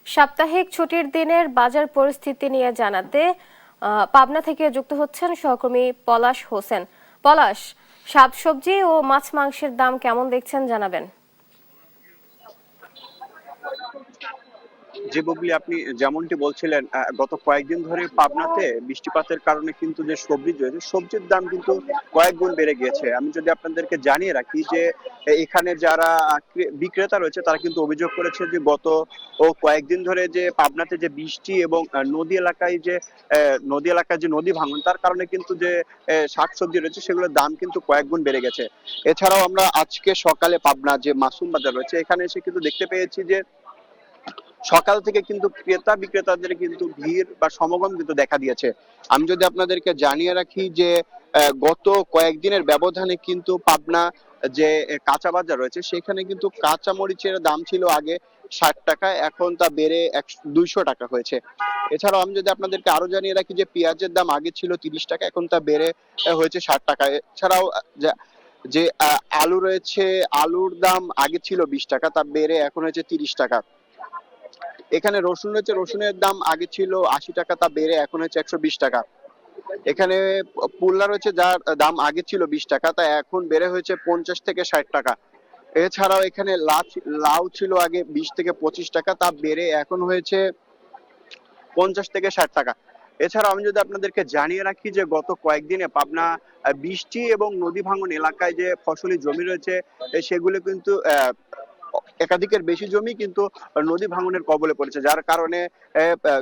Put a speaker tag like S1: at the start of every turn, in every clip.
S1: সাপ্তাহিক ছুটির দিনের বাজার পরিস্থিতি নিয়ে জানাতে পাবনা থেকে যুক্ত হচ্ছেন সহকর্মী পলাশ হোসেন। পলাশ, শাকসবজি ও মাছ মাংসের দাম কেমন দেখছেন জানাবেন।
S2: জি বুবলি, আপনি যেমনটি বলছিলেন, গত কয়েকদিন ধরে পাবনাতে বৃষ্টিপাতের কারণে কিন্তু যে সবজি রয়েছে, সবজির দাম কিন্তু কয়েক গুণ বেড়ে গিয়েছে। আমি যদি আপনাদেরকে জানিয়ে রাখি যে এখানে যারা বিক্রেতা রয়েছে তারা কিন্তু অভিযোগ করেছে যে গত কয়েকদিন ধরে যে পাবনাতে যে বৃষ্টি এবং নদী এলাকায় যে নদী ভাঙন, তার কারণে কিন্তু যে শাকসবজি রয়েছে সেগুলোর দাম কিন্তু কয়েক গুণ বেড়ে গেছে। এছাড়াও আমরা আজকে সকালে পাবনা যে মাসুম বাজার রয়েছে এখানে এসে কিন্তু দেখতে পেয়েছি যে সকাল থেকে কিন্তু ক্রেতা বিক্রেতাদের কিন্তু ভিড় বা সমাগম কিন্তু দেখা দিয়েছে। আমি যদি আপনাদেরকে জানিয়ে রাখি যে গত কয়েকদিনের ব্যবধানে কিন্তু পাবনা যে কাঁচা বাজার রয়েছে সেখানে কিন্তু কাঁচা মরিচের দাম ছিল আগে 60 টাকা, এখন তা বেড়ে 200 টাকা হয়েছে। এছাড়াও আমি যদি আপনাদেরকে আরো জানিয়ে রাখি যে পেঁয়াজের দাম আগে ছিল 30 টাকা, এখন তা বেড়ে হয়েছে 60 টাকা। এছাড়াও যে আলু রয়েছে, আলুর দাম আগে ছিল 20 টাকা, তা বেড়ে এখন হয়েছে 30 টাকা। এখানে রসুন রয়েছে, রসুনের দাম আগে ছিল 80 টাকা, তা বেড়ে এখন হচ্ছে 120 টাকা। এখানে পুল্লা রয়েছে, যার দাম আগে ছিল 20 টাকা, তা এখন বেড়ে হয়েছে 50 থেকে 60 টাকা। এছাড়াও এখানে লাউ ছিল আগে 20 থেকে 25 টাকা, তা বেড়ে এখন হয়েছে 50 থেকে 60 টাকা। এছাড়া আমি যদি আপনাদেরকে জানিয়ে রাখি যে গত কয়েকদিনে পাবনা বৃষ্টি এবং নদী ভাঙন এলাকায় যে ফসলি জমি রয়েছে সেগুলো কিন্তু একাধিকের বেশি জমি কিন্তু নদী ভাঙনের কবলে পড়েছে, যার কারণে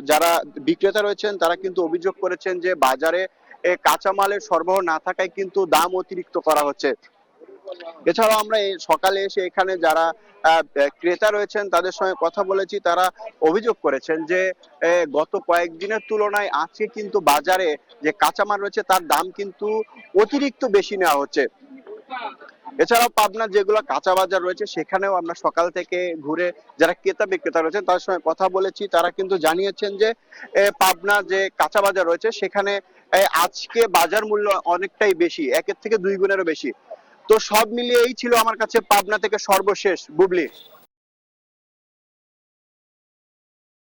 S2: যারা বিক্রেতা রয়েছেন তারা কিন্তু অভিযোগ করেছেন যে বাজারে কাঁচামালের সরবরাহ না থাকায় কিন্তু দাম অতিরিক্ত করা হচ্ছে। এছাড়াও আমরা এই সকালে এসে এখানে যারা ক্রেতা রয়েছেন তাদের সঙ্গে কথা বলেছি, তারা অভিযোগ করেছেন যে গত কয়েকদিনের তুলনায় আজকে কিন্তু বাজারে যে কাঁচামাল রয়েছে তার দাম কিন্তু অতিরিক্ত বেশি নেওয়া হচ্ছে। এছাড়াও পাবনা যেগুলো কাঁচা বাজার রয়েছে সেখানেও আমরা সকাল থেকে ঘুরে যারা ক্রেতা বিক্রেতা রয়েছেন তাদের সঙ্গে কথা বলেছি, তারা কিন্তু জানিয়েছেন যে পাবনা যে কাঁচা বাজার রয়েছে সেখানে আজকে বাজার মূল্য অনেকটাই বেশি, 1-এর থেকে 2 গুণেরও বেশি। তো সব মিলিয়ে এই ছিল আমার কাছে পাবনা থেকে সর্বশেষ, বুবলি।